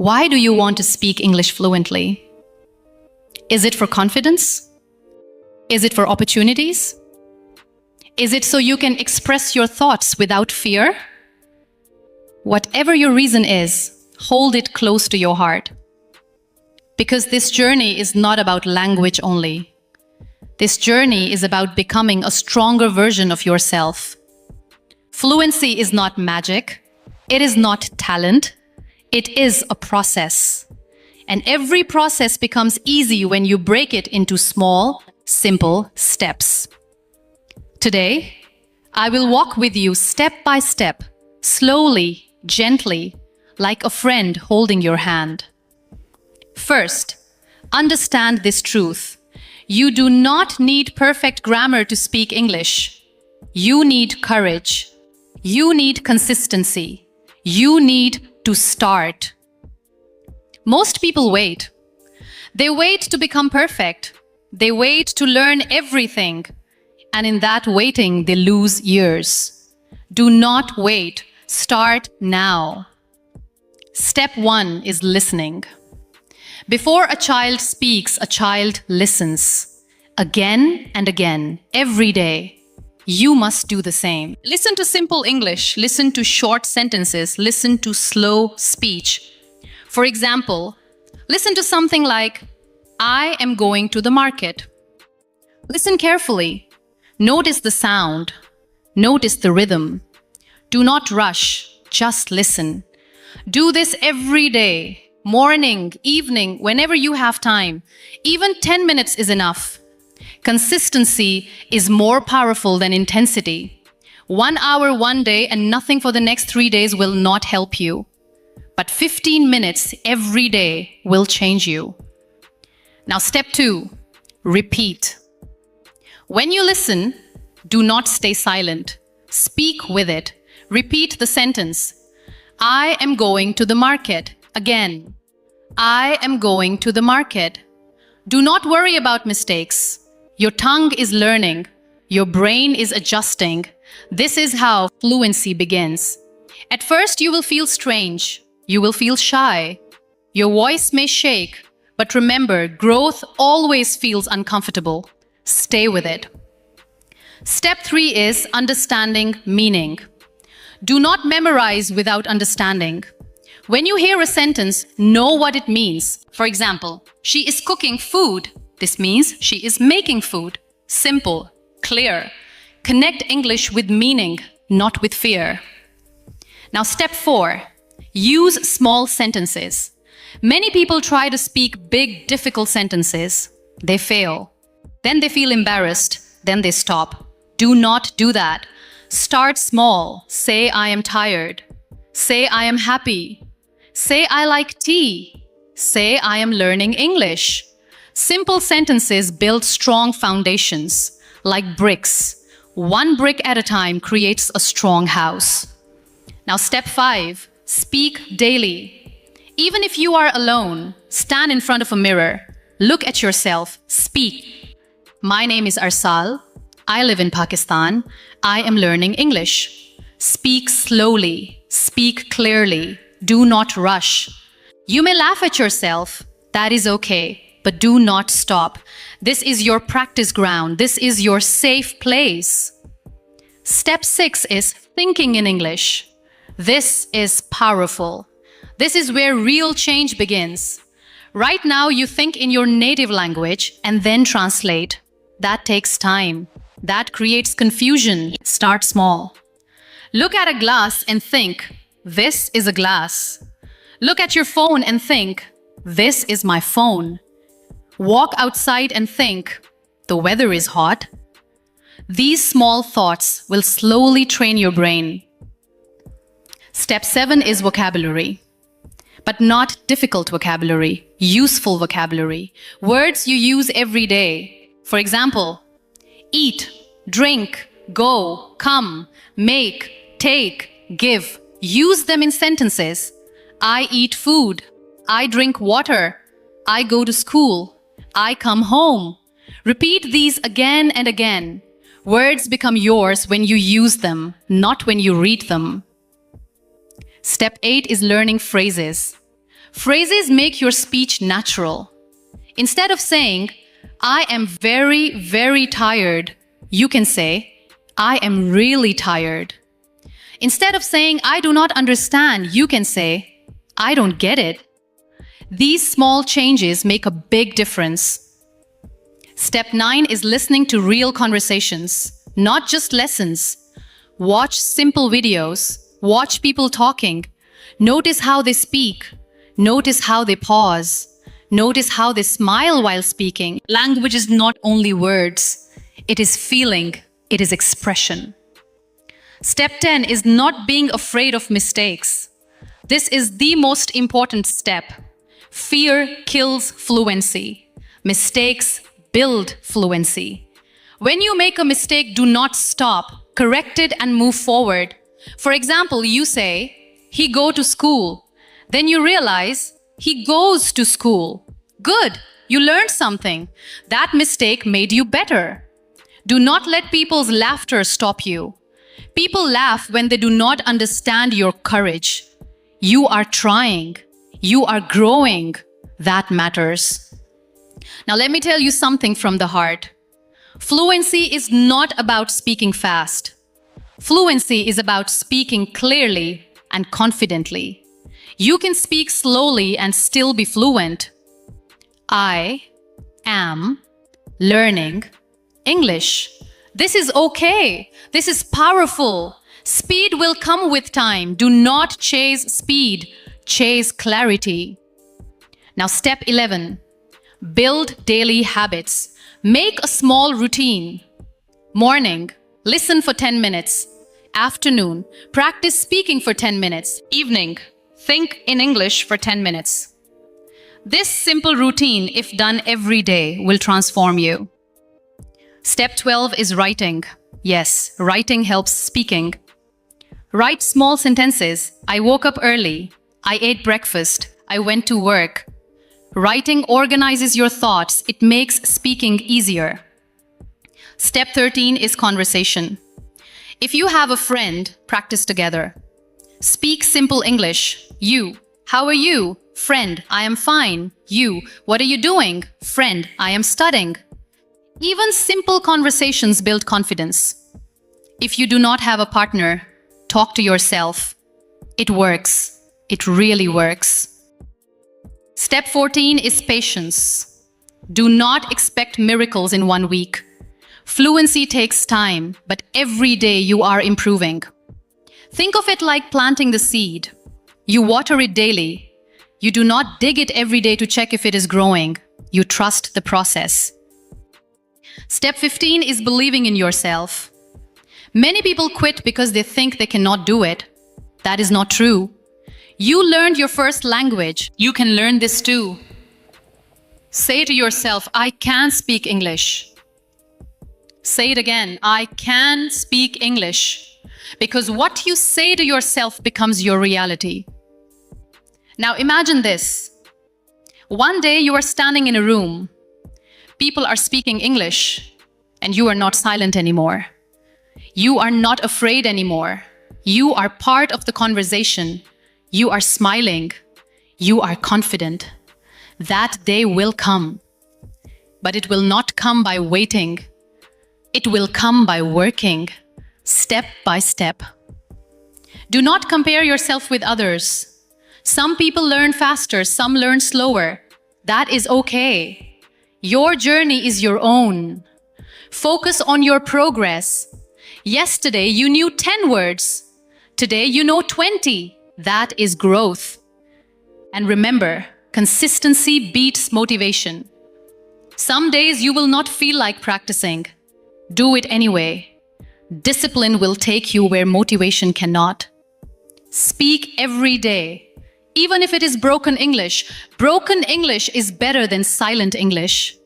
Why do you want to speak English fluently? Is it for confidence? Is it for opportunities? Is it so you can express your thoughts without fear? Whatever your reason is, hold it close to your heart. Because this journey is not about language only. This journey is about becoming a stronger version of yourself. Fluency is not magic. It is not talent. It is a process. And every process becomes easy when you break it into small, simple steps. Today, I will walk with you step by step, slowly, gently, like a friend holding your hand. First, understand this truth. You do not need perfect grammar to speak English. You need courage. You need consistency. You need to start. Most people wait. They wait to become perfect. They wait to learn everything. And in that waiting, they lose years. Do not wait. Start now. Step 1 is listening. Before a child speaks, a child listens. Again and again, every day. You must do the same. Listen to simple English. Listen to short sentences. Listen to slow speech. For example, listen to something like, I am going to the market. Listen carefully. Notice the sound. Notice the rhythm. Do not rush. Just listen. Do this every day. Morning, evening, whenever you have time. Even 10 minutes is enough. Consistency is more powerful than intensity. 1 hour one day and nothing for the next 3 days will not help you. But 15 minutes every day will change you. Now, step 2, repeat. When you listen, do not stay silent. Speak with it. Repeat the sentence. I am going to the market. Again. I am going to the market. Do not worry about mistakes. Your tongue is learning. Your brain is adjusting. This is how fluency begins. At first, you will feel strange. You will feel shy. Your voice may shake. But remember, growth always feels uncomfortable. Stay with it. Step 3 is understanding meaning. Do not memorize without understanding. When you hear a sentence, know what it means. For example, she is cooking food. This means she is making food. Simple, clear. Connect English with meaning, not with fear. Now, step 4, use small sentences. Many people try to speak big, difficult sentences. They fail. Then they feel embarrassed. Then they stop. Do not do that. Start small. Say, I am tired. Say, I am happy. Say, I like tea. Say, I am learning English. Simple sentences build strong foundations, like bricks. 1 brick at a time creates a strong house. Now, step 5, speak daily. Even if you are alone, stand in front of a mirror. Look at yourself. Speak. My name is Arsal. I live in Pakistan. I am learning English. Speak slowly. Speak clearly. Do not rush. You may laugh at yourself. That is okay. But do not stop. This is your practice ground. This is your safe place. Step 6 is thinking in English. This is powerful. This is where real change begins. Right now, you think in your native language and then translate. That takes time. That creates confusion. Start small. Look at a glass and think, this is a glass. Look at your phone and think, this is my phone. Walk outside and think, the weather is hot. These small thoughts will slowly train your brain. Step 7 is vocabulary. But not difficult vocabulary, useful vocabulary. Words you use every day. For example, eat, drink, go, come, make, take, give. Use them in sentences. I eat food. I drink water. I go to school. I come home. Repeat these again and again. Words become yours when you use them, not when you read them. Step 8 is learning phrases. Phrases make your speech natural. Instead of saying, I am very, very tired, you can say, I am really tired. Instead of saying, I do not understand, you can say, I don't get it. These small changes make a big difference. Step 9 is listening to real conversations, not just lessons. Watch simple videos. Watch people talking. Notice how they speak. Notice how they pause. Notice how they smile while speaking. Language is not only words. It is feeling. It is expression. Step 10 is not being afraid of mistakes. This is the most important step. Fear kills fluency. Mistakes build fluency. When you make a mistake, do not stop. Correct it and move forward. For example, you say, he go to school. Then you realize, he goes to school. Good, you learned something. That mistake made you better. Do not let people's laughter stop you. People laugh when they do not understand your courage. You are trying. You are growing. That matters. Now let me tell you something from the heart. Fluency is not about speaking fast. Fluency is about speaking clearly and confidently. You can speak slowly and still be fluent. I am learning English. This is okay. This is powerful. Speed will come with time. Do not chase speed. Chase clarity. Now, step 11. Build daily habits. Make a small routine. Morning, listen for 10 minutes. Afternoon, practice speaking for 10 minutes. Evening, think in English for 10 minutes. This simple routine, if done every day, will transform you. Step 12 is writing. Yes, writing helps speaking. Write small sentences. I woke up early. I ate breakfast. I went to work. Writing organizes your thoughts. It makes speaking easier. Step 13 is conversation. If you have a friend, practice together. Speak simple English. You, how are you? Friend, I am fine. You, what are you doing? Friend, I am studying. Even simple conversations build confidence. If you do not have a partner, talk to yourself. It works. It really works. Step 14 is patience. Do not expect miracles in 1 week. Fluency takes time, but every day you are improving. Think of it like planting the seed. You water it daily. You do not dig it every day to check if it is growing. You trust the process. Step 15 is believing in yourself. Many people quit because they think they cannot do it. That is not true. You learned your first language. You can learn this too. Say to yourself, I can speak English. Say it again, I can speak English. Because what you say to yourself becomes your reality. Now imagine this. One day you are standing in a room. People are speaking English, and you are not silent anymore. You are not afraid anymore. You are part of the conversation. You are smiling. You are confident. That day will come. But it will not come by waiting. It will come by working, step by step. Do not compare yourself with others. Some people learn faster, some learn slower. That is okay. Your journey is your own. Focus on your progress. Yesterday you knew 10 words. Today you know 20. That is growth. And remember, consistency beats motivation. Some days you will not feel like practicing. Do it anyway. Discipline will take you where motivation cannot. Speak every day. Even if it is broken English is better than silent English.